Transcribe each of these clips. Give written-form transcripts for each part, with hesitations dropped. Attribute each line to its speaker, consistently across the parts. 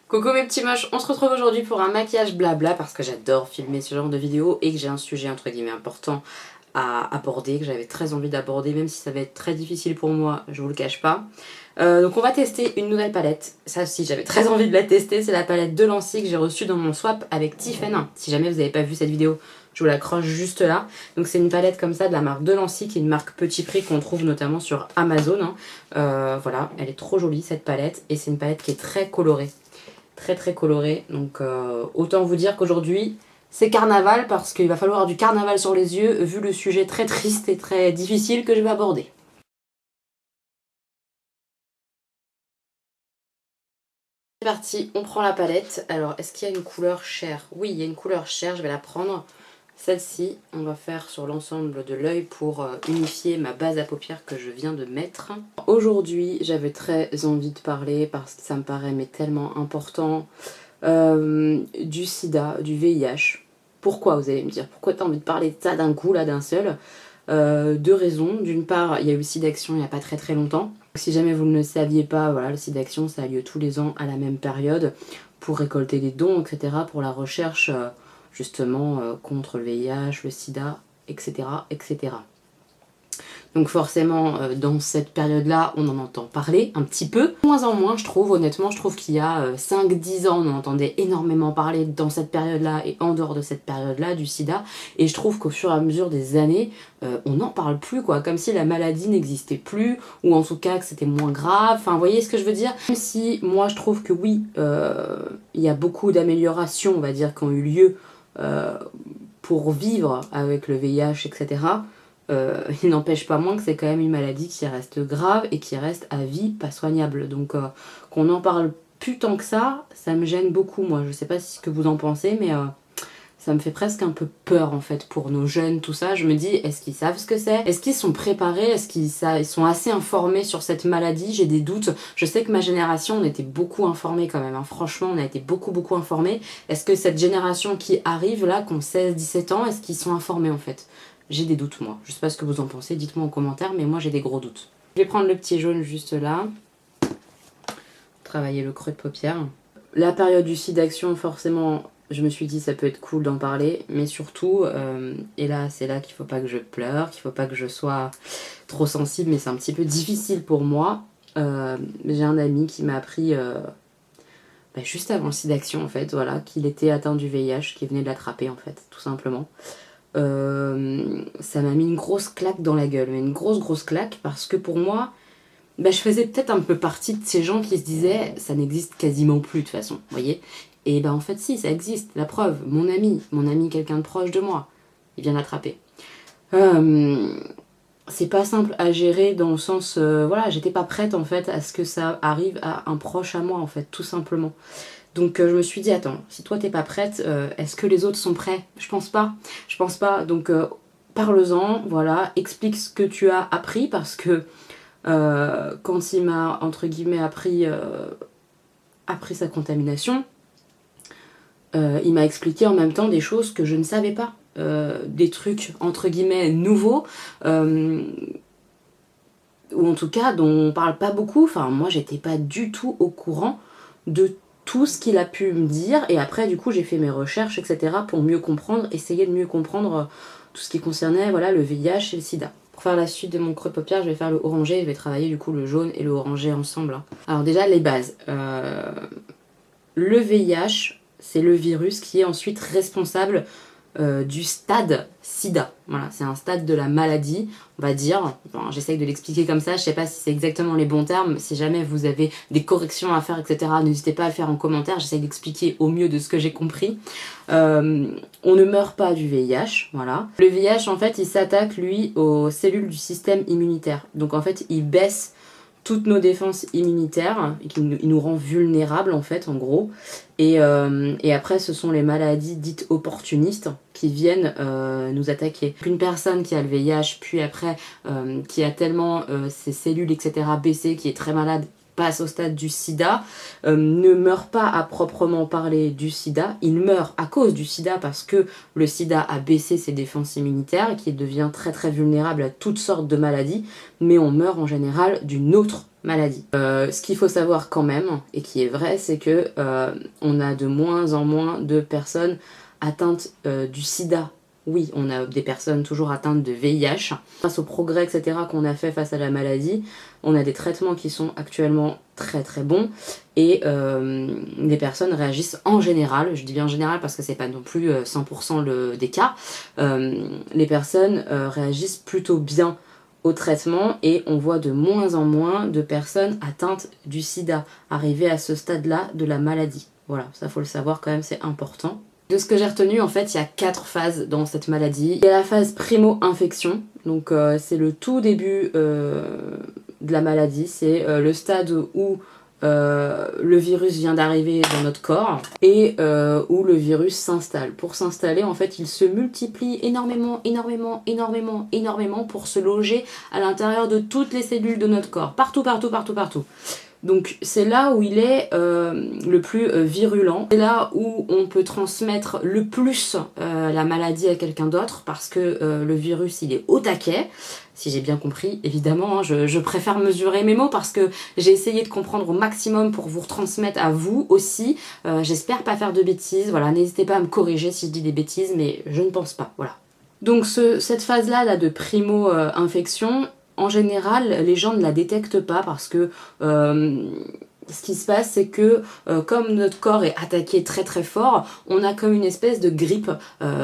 Speaker 1: Coucou mes petits moches, on se retrouve aujourd'hui pour un maquillage blabla parce que j'adore filmer ce genre de vidéos et que j'ai un sujet entre guillemets important à aborder, que j'avais très envie d'aborder, même si ça va être très difficile pour moi, je vous le cache pas. Donc on va tester une nouvelle palette, ça aussi j'avais très envie de la tester, c'est la palette de Lancy que j'ai reçue dans mon swap avec Tiffen. Si jamais vous n'avez pas vu cette vidéo, je vous l'accroche juste là. Donc c'est une palette comme ça de la marque de Lancy, qui est une marque petit prix qu'on trouve notamment sur Amazon. Voilà, elle est trop jolie cette palette et c'est une palette qui est très colorée. Très colorée, donc autant vous dire qu'aujourd'hui c'est carnaval parce qu'il va falloir du carnaval sur les yeux vu le sujet très triste et très difficile que je vais aborder. C'est parti, on prend la palette. Alors est-ce qu'il y a une couleur chair? Oui, il y a une couleur chair, je vais la prendre. Celle-ci, on va faire sur l'ensemble de l'œil pour unifier ma base à paupières que je viens de mettre. Aujourd'hui, j'avais très envie de parler parce que ça me paraît mais tellement important du sida, du VIH. Pourquoi, vous allez me dire? Pourquoi tu as envie de parler de ça d'un coup, là, d'un seul? Deux raisons. D'une part, il y a eu le SIDAction il n'y a pas très longtemps. Si jamais vous ne le saviez pas, voilà, le SIDAction, ça a lieu tous les ans à la même période pour récolter des dons, etc., pour la recherche justement contre le VIH, le sida, etc., etc. Donc forcément, dans cette période-là, on en entend parler un petit peu. De moins en moins, je trouve, honnêtement, je trouve qu'il y a 5-10 ans, on en entendait énormément parler dans cette période-là et en dehors de cette période-là du sida. Et je trouve qu'au fur et à mesure des années, on n'en parle plus, quoi. Comme si la maladie n'existait plus, ou en tout cas que c'était moins grave. Enfin, vous voyez ce que je veux dire? Même si, moi, je trouve que oui, il y a beaucoup d'améliorations, on va dire, qui ont eu lieu pour vivre avec le VIH, etc., il n'empêche pas moins que c'est quand même une maladie qui reste grave et qui reste à vie pas soignable. Donc qu'on n'en parle plus tant que ça me gêne beaucoup, moi. Je sais pas ce que vous en pensez, mais ça me fait presque un peu peur en fait pour nos jeunes, tout ça. Je me dis, est-ce qu'ils savent ce que c'est? Est-ce qu'ils sont préparés? Est-ce qu'ils sont assez informés sur cette maladie? J'ai des doutes. Je sais que ma génération, on était beaucoup informés quand même, hein. Franchement, on a été beaucoup informés. Est-ce que cette génération qui arrive là, qui ont 16-17 ans, est-ce qu'ils sont informés en fait? J'ai des doutes, moi. Je sais pas ce que vous en pensez, dites-moi en commentaire, mais moi j'ai des gros doutes. Je vais prendre le petit jaune juste là. Travailler le creux de paupière. La période du SIDAction, forcément, je me suis dit ça peut être cool d'en parler, mais surtout, et là c'est là qu'il faut pas que je pleure, qu'il faut pas que je sois trop sensible, mais c'est un petit peu difficile pour moi. J'ai un ami qui m'a appris juste avant le SIDAction en fait, voilà, qu'il était atteint du VIH, qu'il venait de l'attraper en fait, tout simplement. Ça m'a mis une grosse claque dans la gueule, mais une grosse claque, parce que pour moi, je faisais peut-être un peu partie de ces gens qui se disaient ça n'existe quasiment plus de toute façon, vous voyez. Et en fait si, ça existe, la preuve, mon ami, quelqu'un de proche de moi, il vient l'attraper. C'est pas simple à gérer dans le sens, voilà, j'étais pas prête en fait à ce que ça arrive à un proche à moi en fait, tout simplement. Donc je me suis dit, attends, si toi t'es pas prête, est-ce que les autres sont prêts? Je pense pas. Donc parle-en, voilà, explique ce que tu as appris, parce que quand il m'a, entre guillemets, appris sa contamination, il m'a expliqué en même temps des choses que je ne savais pas. Des trucs, entre guillemets, nouveaux, ou en tout cas dont on parle pas beaucoup. Enfin, moi j'étais pas du tout au courant de tout ce qu'il a pu me dire, et après du coup j'ai fait mes recherches, etc., pour mieux comprendre, essayer de mieux comprendre tout ce qui concernait, voilà, le VIH et le sida. Pour faire la suite de mon creux de paupière, je vais faire le orangé, je vais travailler du coup le jaune et le orangé ensemble, hein. Alors déjà les bases, le VIH, c'est le virus qui est ensuite responsable du stade sida. Voilà, c'est un stade de la maladie, on va dire. Enfin, j'essaye de l'expliquer comme ça, je sais pas si c'est exactement les bons termes. Si jamais vous avez des corrections à faire, etc., n'hésitez pas à le faire en commentaire. J'essaye d'expliquer au mieux de ce que j'ai compris. On ne meurt pas du VIH, voilà. Le VIH, en fait, il s'attaque, lui, aux cellules du système immunitaire. Donc, en fait, il baisse toutes nos défenses immunitaires, et qui nous rend vulnérables en fait, en gros. Et après ce sont les maladies dites opportunistes qui viennent nous attaquer. Une personne qui a le VIH, puis après qui a tellement ses cellules, etc., baissées, qui est très malade, passe au stade du sida, ne meurt pas à proprement parler du sida, il meurt à cause du sida parce que le sida a baissé ses défenses immunitaires et qu'il devient très très vulnérable à toutes sortes de maladies, mais on meurt en général d'une autre maladie. Ce qu'il faut savoir quand même, et qui est vrai, c'est que on a de moins en moins de personnes atteintes du sida. Oui, on a des personnes toujours atteintes de VIH. Grâce au progrès, etc. qu'on a fait face à la maladie, on a des traitements qui sont actuellement très très bons et les personnes réagissent en général, je dis bien en général parce que c'est pas non plus 100% des cas, les personnes réagissent plutôt bien au traitement et on voit de moins en moins de personnes atteintes du sida arriver à ce stade-là de la maladie. Voilà, ça faut le savoir quand même, c'est important. De ce que j'ai retenu, en fait, il y a 4 phases dans cette maladie. Il y a la phase primo-infection, donc c'est le tout début de la maladie, c'est le stade où le virus vient d'arriver dans notre corps et où le virus s'installe. Pour s'installer, en fait, il se multiplie énormément, énormément, énormément, énormément pour se loger à l'intérieur de toutes les cellules de notre corps. Partout, partout, partout, partout. Donc c'est là où il est le plus virulent, c'est là où on peut transmettre le plus la maladie à quelqu'un d'autre parce que le virus il est au taquet, si j'ai bien compris évidemment, hein, je préfère mesurer mes mots parce que j'ai essayé de comprendre au maximum pour vous retransmettre à vous aussi, j'espère pas faire de bêtises, voilà, n'hésitez pas à me corriger si je dis des bêtises mais je ne pense pas, voilà. Donc cette phase-là de primo-infection, en général, les gens ne la détectent pas parce que ce qui se passe, c'est que comme notre corps est attaqué très très fort, on a comme une espèce de grippe,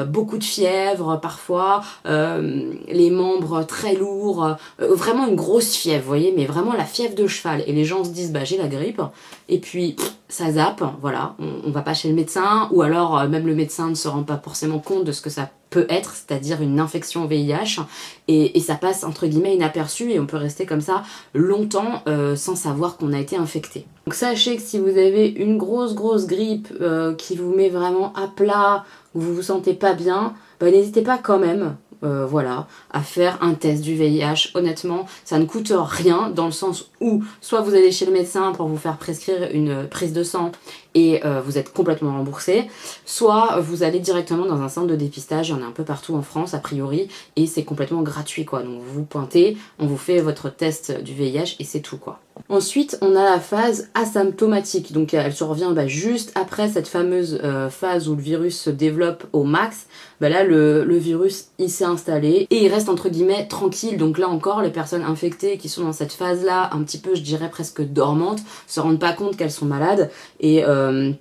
Speaker 1: beaucoup de fièvre parfois, les membres très lourds, vraiment une grosse fièvre, vous voyez, mais vraiment la fièvre de cheval. Et les gens se disent, bah j'ai la grippe, et puis ça zappe, voilà, on va pas chez le médecin, ou alors même le médecin ne se rend pas forcément compte de ce que ça peut être, c'est-à-dire une infection au VIH, et ça passe entre guillemets inaperçu et on peut rester comme ça longtemps sans savoir qu'on a été infecté. Donc sachez que si vous avez une grosse grippe qui vous met vraiment à plat, ou vous vous sentez pas bien, bah, n'hésitez pas quand même voilà, à faire un test du VIH. Honnêtement, ça ne coûte rien dans le sens où soit vous allez chez le médecin pour vous faire prescrire une prise de sang et vous êtes complètement remboursé, soit vous allez directement dans un centre de dépistage, il y en a un peu partout en France a priori, et c'est complètement gratuit quoi. Donc vous vous pointez, on vous fait votre test du VIH et c'est tout quoi. Ensuite, on a la phase asymptomatique, donc elle survient juste après cette fameuse phase où le virus se développe au max. Là, le virus, il s'est installé et il reste entre guillemets tranquille. Donc là encore, les personnes infectées qui sont dans cette phase-là, un petit peu, je dirais presque dormantes, se rendent pas compte qu'elles sont malades et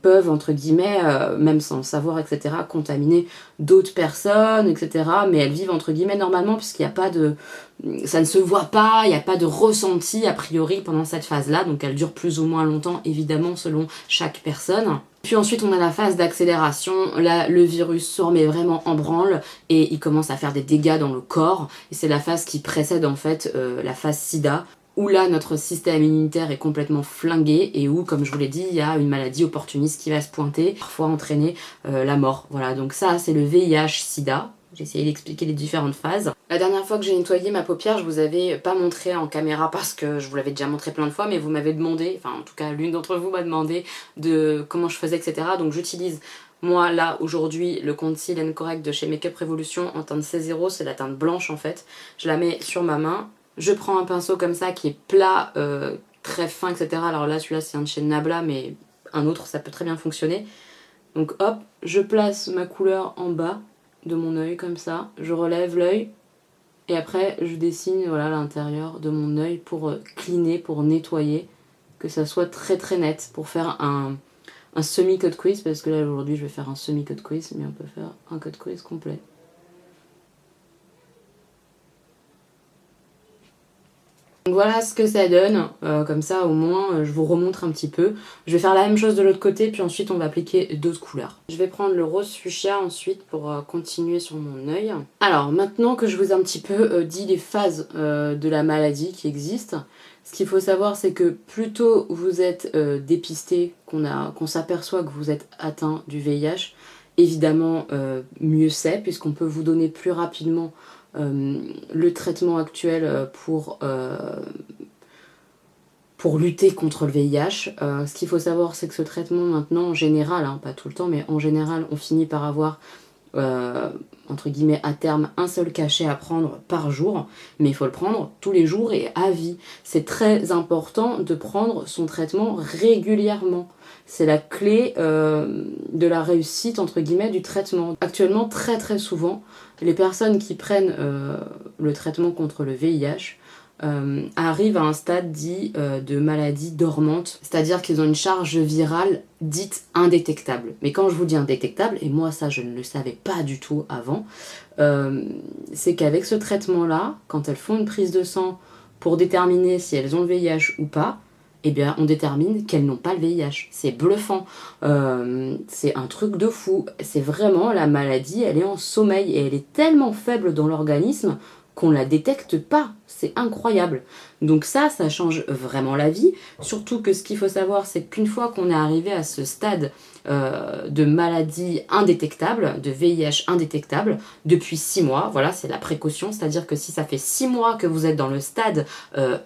Speaker 1: peuvent, entre guillemets, même sans le savoir, etc., contaminer d'autres personnes, etc. Mais elles vivent, entre guillemets, normalement puisqu'il n'y a pas de... Ça ne se voit pas, il n'y a pas de ressenti a priori pendant cette phase-là, donc elle dure plus ou moins longtemps, évidemment, selon chaque personne. Puis ensuite, on a la phase d'accélération. Là, le virus se remet vraiment en branle et il commence à faire des dégâts dans le corps. Et c'est la phase qui précède en fait la phase sida, où là, notre système immunitaire est complètement flingué et où, comme je vous l'ai dit, il y a une maladie opportuniste qui va se pointer, parfois entraîner la mort. Voilà, donc ça, c'est le VIH-sida. J'ai essayé d'expliquer les différentes phases. La dernière fois que j'ai nettoyé ma paupière, je vous avais pas montré en caméra parce que je vous l'avais déjà montré plein de fois, mais vous m'avez demandé, enfin en tout cas l'une d'entre vous m'a demandé de comment je faisais, etc. Donc j'utilise, moi là aujourd'hui, le conceal and correct de chez Makeup Revolution en teinte C0, c'est la teinte blanche en fait. Je la mets sur ma main, je prends un pinceau comme ça qui est plat, très fin, etc. Alors là celui-là c'est un de chez Nabla, mais un autre ça peut très bien fonctionner. Donc hop, je place ma couleur en bas de mon œil comme ça, je relève l'œil et après je dessine voilà l'intérieur de mon œil pour cleaner, pour nettoyer, que ça soit très très net, pour faire un semi-cut crease, parce que là aujourd'hui je vais faire un semi-cut crease, mais on peut faire un cut crease complet. Donc voilà ce que ça donne, comme ça au moins je vous remontre un petit peu. Je vais faire la même chose de l'autre côté, puis ensuite on va appliquer d'autres couleurs. Je vais prendre le rose fuchsia ensuite pour continuer sur mon œil. Alors maintenant que je vous ai un petit peu dit les phases de la maladie qui existent, ce qu'il faut savoir c'est que plus tôt vous êtes dépisté, qu'on s'aperçoit que vous êtes atteint du VIH, évidemment mieux c'est, puisqu'on peut vous donner plus rapidement le traitement actuel pour pour lutter contre le VIH. Ce qu'il faut savoir, c'est que ce traitement maintenant, en général, hein, pas tout le temps, mais en général, on finit par avoir, entre guillemets, à terme, un seul cachet à prendre par jour, mais il faut le prendre tous les jours et à vie. C'est très important de prendre son traitement régulièrement. C'est la clé de la réussite, entre guillemets, du traitement. Actuellement, très très souvent, les personnes qui prennent le traitement contre le VIH arrivent à un stade dit de maladie dormante, c'est-à-dire qu'ils ont une charge virale dite indétectable. Mais quand je vous dis indétectable, et moi ça je ne le savais pas du tout avant, c'est qu'avec ce traitement-là, quand elles font une prise de sang pour déterminer si elles ont le VIH ou pas, eh bien on détermine qu'elles n'ont pas le VIH. C'est bluffant, c'est un truc de fou. C'est vraiment la maladie, elle est en sommeil et elle est tellement faible dans l'organisme qu'on la détecte pas. C'est incroyable. Donc ça change vraiment la vie. Surtout que ce qu'il faut savoir, c'est qu'une fois qu'on est arrivé à ce stade de maladie indétectable, de VIH indétectable, depuis 6 mois, voilà, c'est la précaution, c'est-à-dire que si ça fait 6 mois que vous êtes dans le stade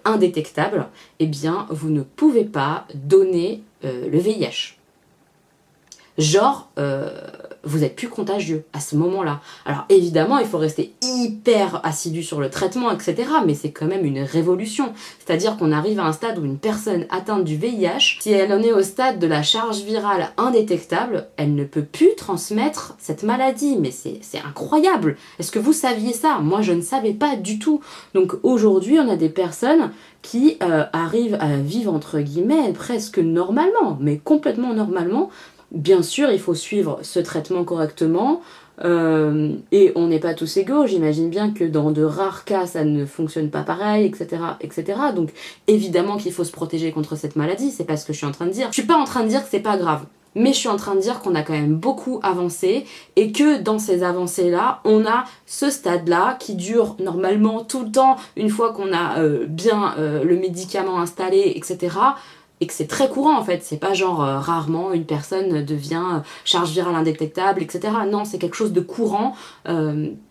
Speaker 1: indétectable, eh bien, vous ne pouvez pas donner le VIH. Genre, vous êtes plus contagieux à ce moment-là. Alors évidemment, il faut rester hyper assidu sur le traitement, etc. Mais c'est quand même une révolution. C'est-à-dire qu'on arrive à un stade où une personne atteinte du VIH, si elle en est au stade de la charge virale indétectable, elle ne peut plus transmettre cette maladie. Mais c'est incroyable. Est-ce que vous saviez ça? Moi, je ne savais pas du tout. Donc aujourd'hui, on a des personnes qui arrivent à vivre, entre guillemets, presque normalement, mais complètement normalement. Bien sûr, il faut suivre ce traitement correctement et on n'est pas tous égaux. J'imagine bien que dans de rares cas, ça ne fonctionne pas pareil, etc., etc. Donc évidemment qu'il faut se protéger contre cette maladie, c'est pas ce que je suis en train de dire. Je suis pas en train de dire que c'est pas grave, mais je suis en train de dire qu'on a quand même beaucoup avancé et que dans ces avancées-là, on a ce stade-là qui dure normalement tout le temps, une fois qu'on a bien le médicament installé, etc., et que c'est très courant en fait, c'est pas genre rarement une personne devient charge virale indétectable, etc. Non, c'est quelque chose de courant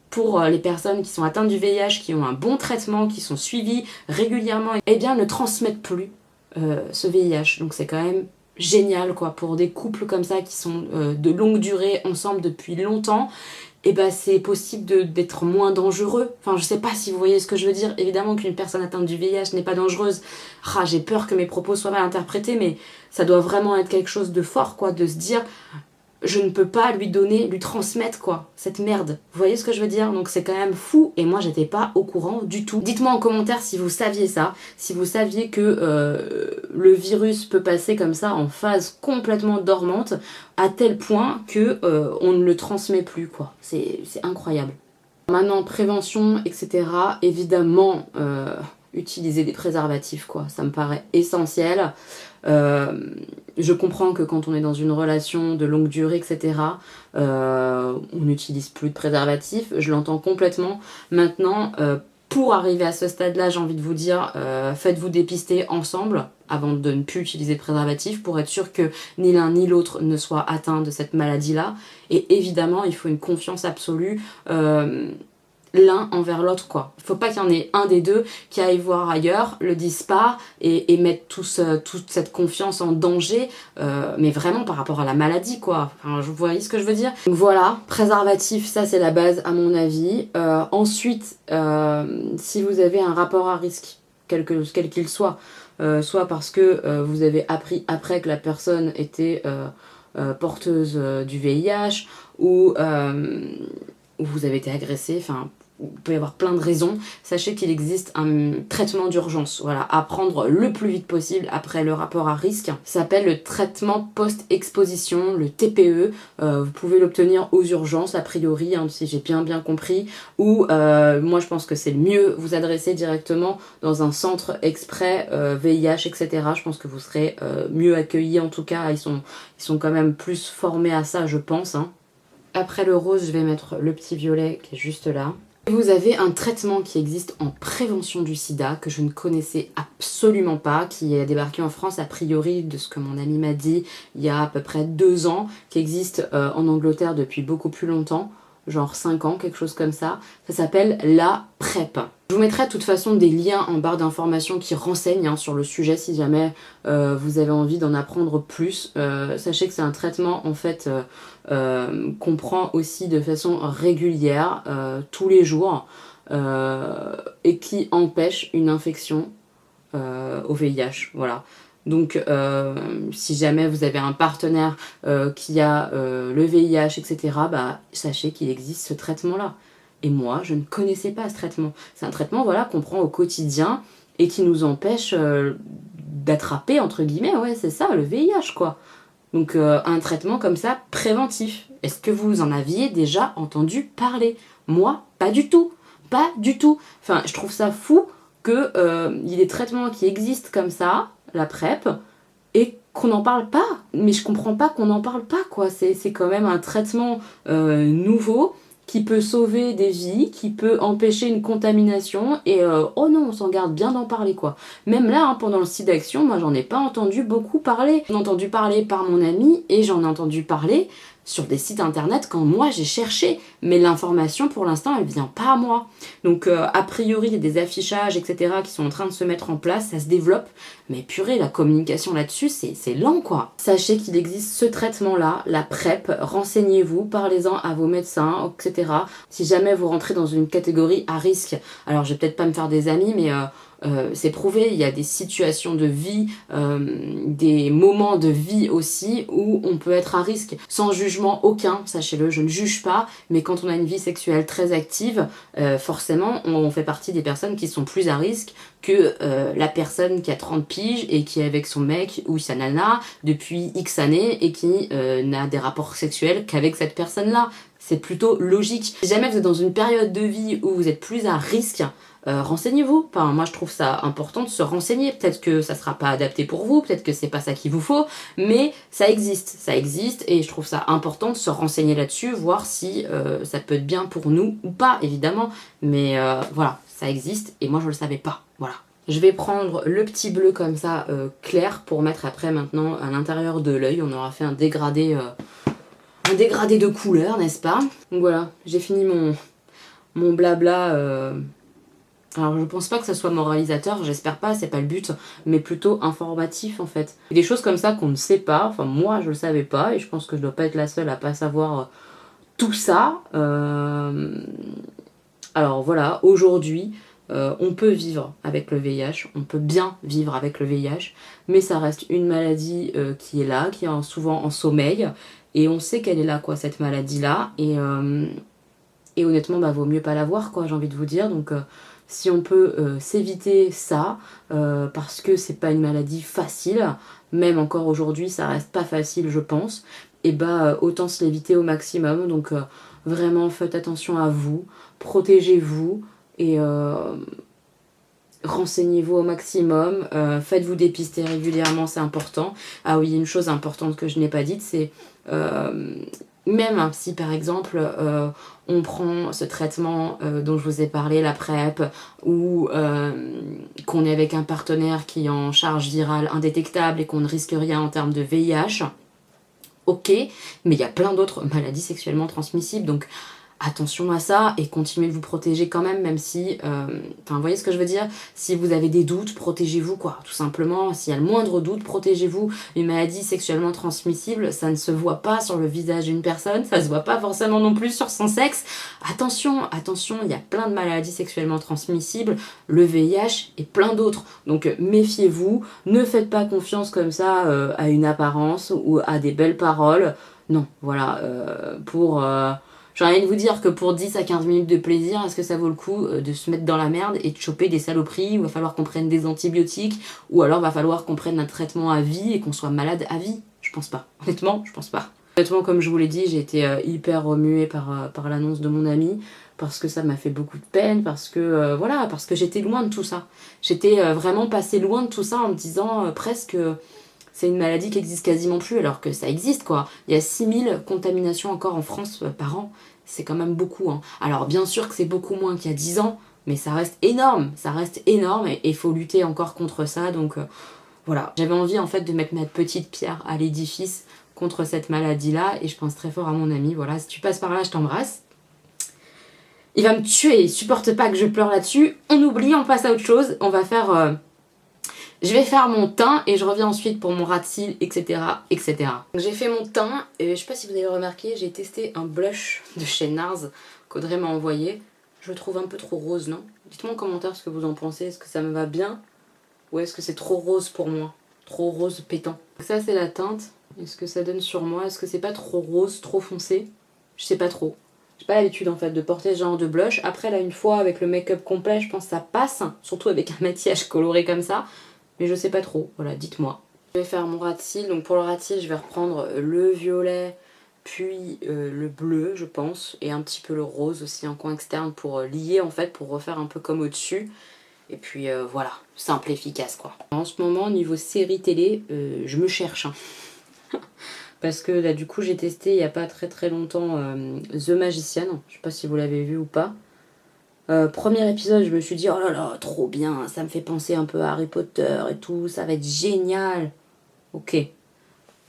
Speaker 1: pour les personnes qui sont atteintes du VIH, qui ont un bon traitement, qui sont suivies régulièrement, eh bien ne transmettent plus ce VIH. Donc c'est quand même génial quoi, pour des couples comme ça qui sont de longue durée ensemble depuis longtemps. Et bah c'est possible d'être moins dangereux. Enfin, je sais pas si vous voyez ce que je veux dire. Évidemment qu'une personne atteinte du VIH n'est pas dangereuse. Ah, j'ai peur que mes propos soient mal interprétés, mais ça doit vraiment être quelque chose de fort, quoi, de se dire je ne peux pas lui donner, lui transmettre, quoi, cette merde. Vous voyez ce que je veux dire? Donc c'est quand même fou, et moi j'étais pas au courant du tout. Dites-moi en commentaire si vous saviez ça, si vous saviez que le virus peut passer comme ça en phase complètement dormante, à tel point que on ne le transmet plus, quoi. C'est incroyable. Maintenant, prévention, etc. Évidemment, utiliser des préservatifs, quoi. Ça me paraît essentiel. Je comprends que quand on est dans une relation de longue durée, etc., on n'utilise plus de préservatifs. Je l'entends complètement. Maintenant, pour arriver à ce stade-là, j'ai envie de vous dire, faites-vous dépister ensemble avant de ne plus utiliser de préservatifs pour être sûr que ni l'un ni l'autre ne soit atteint de cette maladie-là. Et évidemment, il faut une confiance absolue l'un envers l'autre, quoi. Il faut pas qu'il y en ait un des deux qui aille voir ailleurs, le dise pas et mette toute cette confiance en danger, mais vraiment par rapport à la maladie, quoi. Enfin, vous voyez ce que je veux dire? Donc voilà, préservatif, ça c'est la base à mon avis. Ensuite, si vous avez un rapport à risque, quel qu'il soit, soit parce que vous avez appris après que la personne était porteuse du VIH ou vous avez été agressé, enfin il peut y avoir plein de raisons, sachez qu'il existe un traitement d'urgence, voilà, à prendre le plus vite possible après le rapport à risque. Ça s'appelle le traitement post-exposition, le TPE. Vous pouvez l'obtenir aux urgences, a priori, hein, si j'ai bien compris, ou moi je pense que c'est le mieux, vous adresser directement dans un centre exprès VIH, etc. Je pense que vous serez mieux accueillis, en tout cas, ils sont quand même plus formés à ça, je pense, hein. Après le rose, je vais mettre le petit violet qui est juste là. Vous avez un traitement qui existe en prévention du sida que je ne connaissais absolument pas, qui a débarqué en France a priori de ce que mon ami m'a dit il y a à peu près 2 ans, qui existe en Angleterre depuis beaucoup plus longtemps. genre 5 ans, quelque chose comme ça. Ça s'appelle la PrEP. Je vous mettrai de toute façon des liens en barre d'informations qui renseignent sur le sujet si jamais vous avez envie d'en apprendre plus. Sachez que c'est un traitement en fait qu'on prend aussi de façon régulière, tous les jours, et qui empêche une infection au VIH. Voilà. Donc si jamais vous avez un partenaire qui a le VIH, etc., bah, sachez qu'il existe ce traitement-là. Et moi, je ne connaissais pas ce traitement. C'est un traitement voilà, qu'on prend au quotidien et qui nous empêche d'attraper, entre guillemets, ouais, c'est ça, le VIH, quoi. Donc un traitement comme ça, préventif. Est-ce que vous en aviez déjà entendu parler? Moi, pas du tout. Pas du tout. Enfin, je trouve ça fou qu'il y ait des traitements qui existent comme ça, la PrEP, et qu'on n'en parle pas. Mais je comprends pas qu'on n'en parle pas, quoi. C'est quand même un traitement nouveau qui peut sauver des vies, qui peut empêcher une contamination, et oh non, on s'en garde bien d'en parler, quoi. Même là, pendant le site d'action, moi j'en ai pas entendu beaucoup parler. J'en ai entendu parler par mon ami, et j'en ai entendu parler sur des sites internet quand moi j'ai cherché, mais l'information pour l'instant elle vient pas à moi. Donc a priori il y a des affichages etc qui sont en train de se mettre en place, ça se développe, mais purée la communication là-dessus c'est lent quoi. Sachez qu'il existe ce traitement là, la PrEP, renseignez-vous, parlez-en à vos médecins etc. Si jamais vous rentrez dans une catégorie à risque, alors je vais peut-être pas me faire des amis mais c'est prouvé, il y a des situations de vie, des moments de vie aussi où on peut être à risque, sans jugement aucun, sachez-le, je ne juge pas, mais quand on a une vie sexuelle très active, forcément on fait partie des personnes qui sont plus à risque que la personne qui a 30 piges et qui est avec son mec ou sa nana depuis X années et qui n'a des rapports sexuels qu'avec cette personne-là. C'est plutôt logique. Si jamais vous êtes dans une période de vie où vous êtes plus à risque, renseignez-vous. Enfin, moi je trouve ça important de se renseigner. Peut-être que ça sera pas adapté pour vous, peut-être que c'est pas ça qu'il vous faut, mais ça existe et je trouve ça important de se renseigner là-dessus, voir si ça peut être bien pour nous ou pas, évidemment. Mais voilà, ça existe et moi je le savais pas. Voilà. Je vais prendre le petit bleu comme ça, clair, pour mettre après maintenant à l'intérieur de l'œil. On aura fait un dégradé de couleur, n'est-ce pas? Donc voilà, j'ai fini mon blabla. Alors je pense pas que ça soit moralisateur, j'espère pas, c'est pas le but, mais plutôt informatif en fait. Des choses comme ça qu'on ne sait pas, enfin moi je le savais pas et je pense que je dois pas être la seule à pas savoir tout ça. Alors voilà, aujourd'hui on peut vivre avec le VIH, on peut bien vivre avec le VIH, mais ça reste une maladie qui est là, qui est souvent en sommeil, et on sait qu'elle est là quoi, cette maladie là, et honnêtement bah vaut mieux pas l'avoir quoi, j'ai envie de vous dire, donc si on peut s'éviter ça, parce que c'est pas une maladie facile, même encore aujourd'hui ça reste pas facile je pense, et bah autant se l'éviter au maximum, donc vraiment faites attention à vous, protégez-vous, et renseignez-vous au maximum, faites-vous dépister régulièrement, c'est important. Ah oui, une chose importante que je n'ai pas dite, c'est même si par exemple on prend ce traitement dont je vous ai parlé, la PrEP, ou qu'on est avec un partenaire qui est en charge virale indétectable et qu'on ne risque rien en termes de VIH, ok, mais il y a plein d'autres maladies sexuellement transmissibles, donc attention à ça et continuez de vous protéger quand même si... Enfin, vous voyez ce que je veux dire? Si vous avez des doutes, protégez-vous quoi, tout simplement. S'il y a le moindre doute, protégez-vous. Une maladie sexuellement transmissible, ça ne se voit pas sur le visage d'une personne, ça se voit pas forcément non plus sur son sexe. Attention, attention, il y a plein de maladies sexuellement transmissibles, le VIH et plein d'autres. Donc méfiez-vous, ne faites pas confiance comme ça à une apparence ou à des belles paroles. Non, voilà, j'ai envie de vous dire que pour 10 à 15 minutes de plaisir, est-ce que ça vaut le coup de se mettre dans la merde et de choper des saloperies, où il va falloir qu'on prenne des antibiotiques, ou alors il va falloir qu'on prenne un traitement à vie et qu'on soit malade à vie? Je pense pas. Honnêtement, je pense pas. Honnêtement, comme je vous l'ai dit, j'ai été hyper remuée par l'annonce de mon ami, parce que ça m'a fait beaucoup de peine, parce que voilà, parce que j'étais loin de tout ça. J'étais vraiment passée loin de tout ça en me disant presque... c'est une maladie qui existe quasiment plus, alors que ça existe quoi. Il y a 6000 contaminations encore en France par an, c'est quand même beaucoup. Hein. Alors bien sûr que c'est beaucoup moins qu'il y a 10 ans, mais ça reste énorme et il faut lutter encore contre ça, donc voilà. J'avais envie en fait de mettre ma petite pierre à l'édifice contre cette maladie-là, et je pense très fort à mon ami, voilà. Si tu passes par là, je t'embrasse. Il va me tuer, il supporte pas que je pleure là-dessus. On oublie, on passe à autre chose. On va faire... Je vais faire mon teint et je reviens ensuite pour mon ras de cils, etc. etc. J'ai fait mon teint et je sais pas si vous avez remarqué, j'ai testé un blush de chez NARS qu'Audrey m'a envoyé. Je le trouve un peu trop rose, non? Dites-moi en commentaire ce que vous en pensez. Est-ce que ça me va bien? Ou est-ce que c'est trop rose pour moi? Trop rose pétant. Ça c'est la teinte. Est-ce que ça donne sur moi? Est-ce que c'est pas trop rose, trop foncé? Je sais pas trop. J'ai pas l'habitude en fait de porter ce genre de blush. Après là une fois avec le make-up complet je pense que ça passe. Surtout avec un maquillage coloré comme ça. Mais je sais pas trop, voilà, dites-moi. Je vais faire mon ras de cils, donc pour le ras de cils je vais reprendre le violet, puis le bleu je pense, et un petit peu le rose aussi en coin externe pour lier en fait, pour refaire un peu comme au-dessus. Et puis voilà, simple, efficace quoi. En ce moment niveau série télé, je me cherche. Hein. Parce que là du coup j'ai testé il y a pas très longtemps The Magician, je sais pas si vous l'avez vu ou pas. Premier épisode, je me suis dit, oh là là, trop bien, ça me fait penser un peu à Harry Potter et tout, ça va être génial. Ok.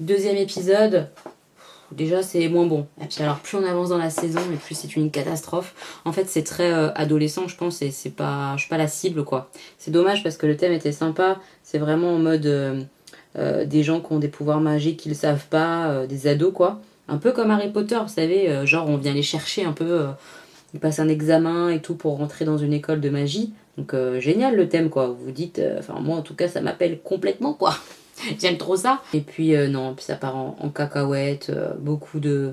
Speaker 1: Deuxième épisode, déjà c'est moins bon. Et puis alors, plus on avance dans la saison, et plus c'est une catastrophe. En fait, c'est très adolescent, je pense, et c'est pas, je suis pas la cible, quoi. C'est dommage parce que le thème était sympa, c'est vraiment en mode des gens qui ont des pouvoirs magiques qu'ils savent pas, des ados, quoi. Un peu comme Harry Potter, vous savez, genre on vient les chercher un peu... Ils passent un examen et tout pour rentrer dans une école de magie. Donc génial le thème quoi. Vous vous dites, enfin moi en tout cas ça m'appelle complètement quoi. J'aime trop ça. Et puis non, puis ça part en cacahuète, beaucoup de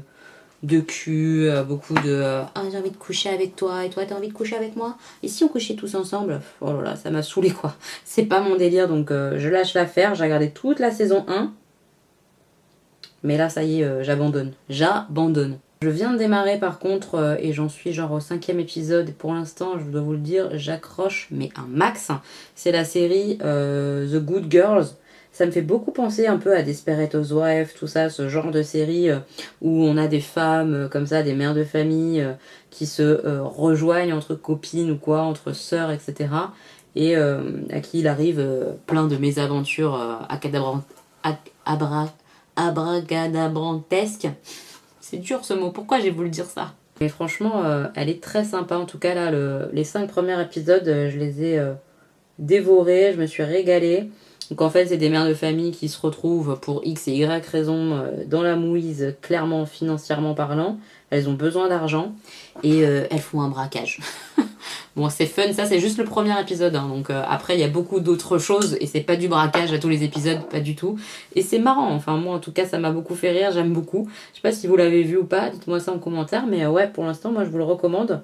Speaker 1: cul, beaucoup de ah j'ai envie de coucher avec toi et toi t'as envie de coucher avec moi. Et si on couchait tous ensemble? Oh là là, ça m'a saoulé quoi. C'est pas mon délire donc je lâche l'affaire. J'ai regardé toute la saison 1. Mais là ça y est, j'abandonne. J'abandonne. Je viens de démarrer par contre et j'en suis genre au 5e épisode. Pour l'instant, je dois vous le dire, j'accroche mais un max. C'est la série The Good Girls. Ça me fait beaucoup penser un peu à Desperate Housewives, tout ça, ce genre de série où on a des femmes comme ça, des mères de famille qui se rejoignent entre copines ou quoi, entre sœurs, etc. Et à qui il arrive plein de mésaventures abracadabrantesques. C'est dur ce mot, pourquoi j'ai voulu dire ça? Mais franchement, elle est très sympa. En tout cas, là, les 5 premiers épisodes, je les ai dévorés, je me suis régalée. Donc en fait, c'est des mères de famille qui se retrouvent pour X et Y raisons dans la mouise, clairement, financièrement parlant. Elles ont besoin d'argent et elles font un braquage. Bon, c'est fun, ça c'est juste le premier épisode, hein, donc après il y a beaucoup d'autres choses et c'est pas du braquage à tous les épisodes, pas du tout. Et c'est marrant, enfin moi en tout cas ça m'a beaucoup fait rire, j'aime beaucoup. Je sais pas si vous l'avez vu ou pas, dites-moi ça en commentaire, mais ouais pour l'instant moi je vous le recommande.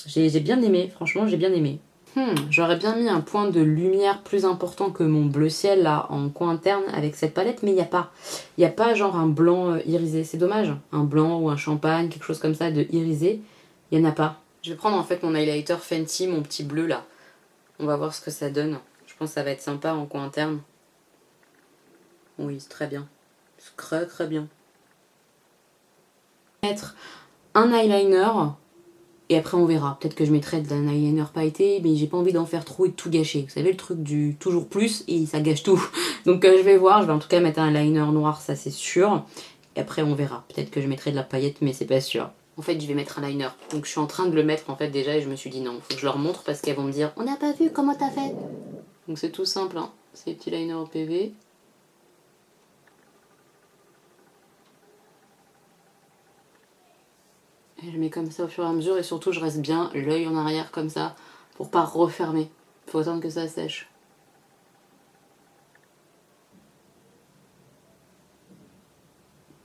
Speaker 1: J'ai bien aimé, franchement j'ai bien aimé. J'aurais bien mis un point de lumière plus important que mon bleu ciel là en coin interne avec cette palette, mais il n'y a pas. Il n'y a pas genre un blanc irisé, c'est dommage. Un blanc ou un champagne, quelque chose comme ça de irisé, il n'y en a pas. Je vais prendre en fait mon highlighter Fenty, mon petit bleu là. On va voir ce que ça donne. Je pense que ça va être sympa en coin interne. Oui, c'est très bien. C'est très bien. Mettre un eyeliner et après on verra. Peut-être que je mettrai d'un eyeliner pailleté, mais j'ai pas envie d'en faire trop et de tout gâcher. Vous savez le truc du toujours plus et ça gâche tout. Donc je vais voir. Je vais en tout cas mettre un eyeliner noir, ça c'est sûr. Et après on verra. Peut-être que je mettrai de la paillette, mais c'est pas sûr. En fait, je vais mettre un liner. Donc, je suis en train de le mettre en fait déjà et je me suis dit non, faut que je leur montre parce qu'elles vont me dire on n'a pas vu comment t'as fait. Donc, c'est tout simple, hein. C'est des petits liners au PV. Et je mets comme ça au fur et à mesure et surtout, je reste bien l'œil en arrière comme ça pour pas refermer. Faut attendre que ça sèche.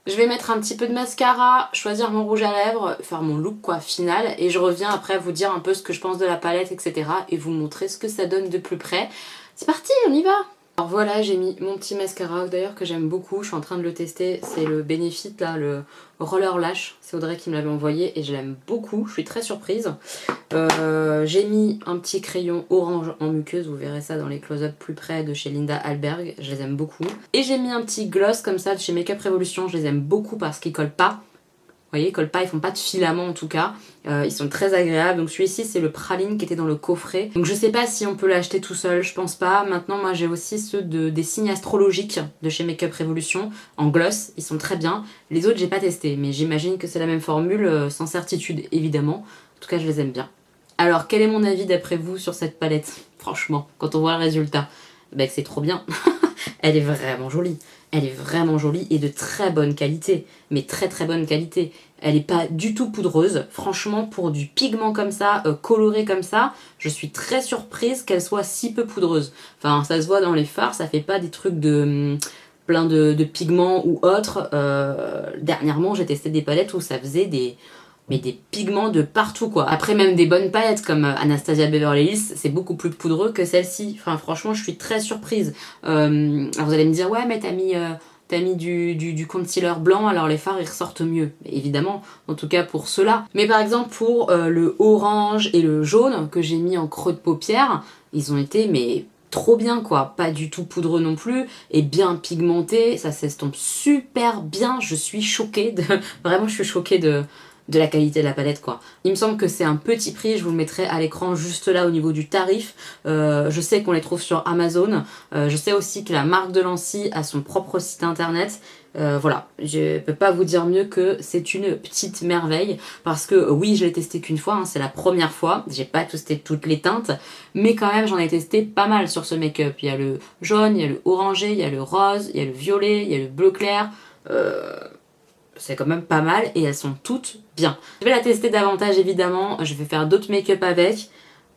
Speaker 1: Je vais mettre un petit peu de mascara, choisir mon rouge à lèvres, faire mon look quoi final et je reviens après vous dire un peu ce que je pense de la palette etc. et vous montrer ce que ça donne de plus près. C'est parti, on y va! Alors voilà, j'ai mis mon petit mascara d'ailleurs que j'aime beaucoup, je suis en train de le tester, c'est le Benefit là, le Roller Lash, c'est Audrey qui me l'avait envoyé et je l'aime beaucoup, je suis très surprise. J'ai mis un petit crayon orange en muqueuse, vous verrez ça dans les close-up plus près de chez Linda Alberg, je les aime beaucoup. Et j'ai mis un petit gloss comme ça de chez Makeup Revolution, je les aime beaucoup parce qu'ils collent pas. voyez, ils collent pas, ils font pas de filament en tout cas. Ils sont très agréables. Donc celui-ci c'est le praline qui était dans le coffret. Donc je sais pas si on peut l'acheter tout seul, je pense pas. Maintenant moi j'ai aussi ceux des signes astrologiques de chez Makeup Revolution en gloss, ils sont très bien. Les autres j'ai pas testé, mais j'imagine que c'est la même formule, sans certitude évidemment. En tout cas je les aime bien. Alors quel est mon avis d'après vous sur cette palette? Franchement, quand on voit le résultat, ben c'est trop bien. Elle est vraiment jolie. Elle est vraiment jolie et de très bonne qualité. Mais très très bonne qualité. Elle n'est pas du tout poudreuse. Franchement, pour du pigment comme ça, coloré comme ça, je suis très surprise qu'elle soit si peu poudreuse. Enfin, ça se voit dans les fards, ça fait pas des trucs de... plein de pigments ou autres. Dernièrement, j'ai testé des palettes où ça faisait des pigments de partout quoi. Après même des bonnes palettes comme Anastasia Beverly Hills, c'est beaucoup plus poudreux que celle-ci. Enfin franchement je suis très surprise. Alors vous allez me dire ouais mais t'as mis du concealer blanc alors les fards ils ressortent mieux. Mais évidemment, en tout cas pour ceux-là. Mais par exemple pour le orange et le jaune que j'ai mis en creux de paupière, ils ont été mais trop bien quoi, pas du tout poudreux non plus et bien pigmenté, ça s'estompe super bien, je suis choquée vraiment je suis choquée de la qualité de la palette quoi. Il me semble que c'est un petit prix, je vous le mettrai à l'écran juste là au niveau du tarif. Je sais qu'on les trouve sur Amazon, je sais aussi que la marque de Lancy a son propre site internet. Voilà, je peux pas vous dire mieux que c'est une petite merveille parce que oui je l'ai testé qu'une fois, hein, c'est la première fois, j'ai pas testé toutes les teintes mais quand même j'en ai testé pas mal sur ce make-up. Il y a le jaune, il y a le orangé, il y a le rose, il y a le violet, il y a le bleu clair, c'est quand même pas mal et elles sont toutes bien. Je vais la tester davantage évidemment, je vais faire d'autres make-up avec,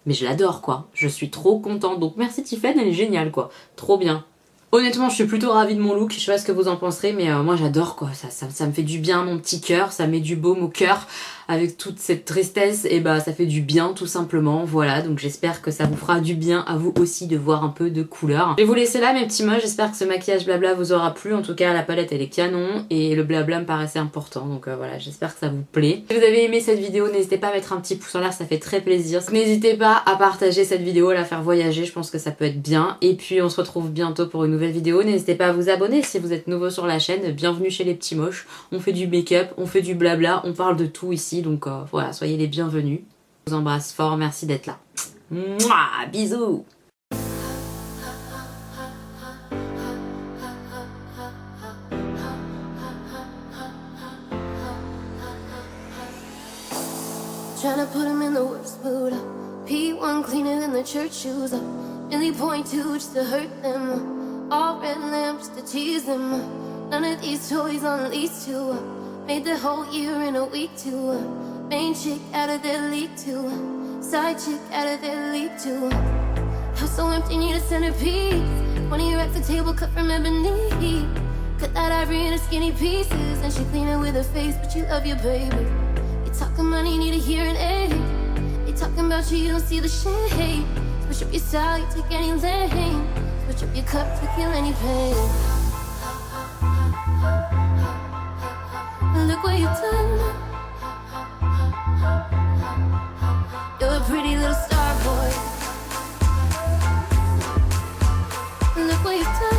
Speaker 1: mais je l'adore quoi, je suis trop contente. Donc merci Tiffany, elle est géniale quoi, trop bien. Honnêtement je suis plutôt ravie de mon look, je sais pas ce que vous en penserez mais moi j'adore quoi, ça me fait du bien à mon petit cœur, ça met du baume au cœur. Avec toute cette tristesse, et bah ça fait du bien tout simplement, voilà, donc j'espère que ça vous fera du bien à vous aussi de voir un peu de couleur. Je vais vous laisser là mes petits mots, j'espère que ce maquillage blabla vous aura plu, en tout cas la palette elle est canon et le blabla me paraissait important, donc voilà, j'espère que ça vous plaît. Si vous avez aimé cette vidéo, n'hésitez pas à mettre un petit pouce en l'air, ça fait très plaisir. N'hésitez pas à partager cette vidéo, à la faire voyager, je pense que ça peut être bien. Et puis on se retrouve bientôt pour une nouvelle vidéo, n'hésitez pas à vous abonner si vous êtes nouveau sur la chaîne, bienvenue chez les petits moches. On fait du make-up, on fait du blabla, on parle de tout ici, donc voilà, soyez les bienvenus. Je vous embrasse fort, merci d'être là. Mouah, bisous.
Speaker 2: Trying to put him in the worst mood. P1 cleaner than the church shoes. Really point to just to hurt them. All red lamps to tease them. None of these toys on lease to. Made the whole year in a week too. Main chick out of their league too. Side chick out of their league too. House so empty, need a centerpiece. 20 racks a table cut from ebony. Cut that ivory into skinny pieces. And she clean it with her face, but you love your baby. You talking money, need a hearing aid. They talking about you, you don't see the shade. Switch up your style, you take any lane. Switch up your cup to kill any pain. Look what you've done. You're a pretty little star boy. Look what you've done.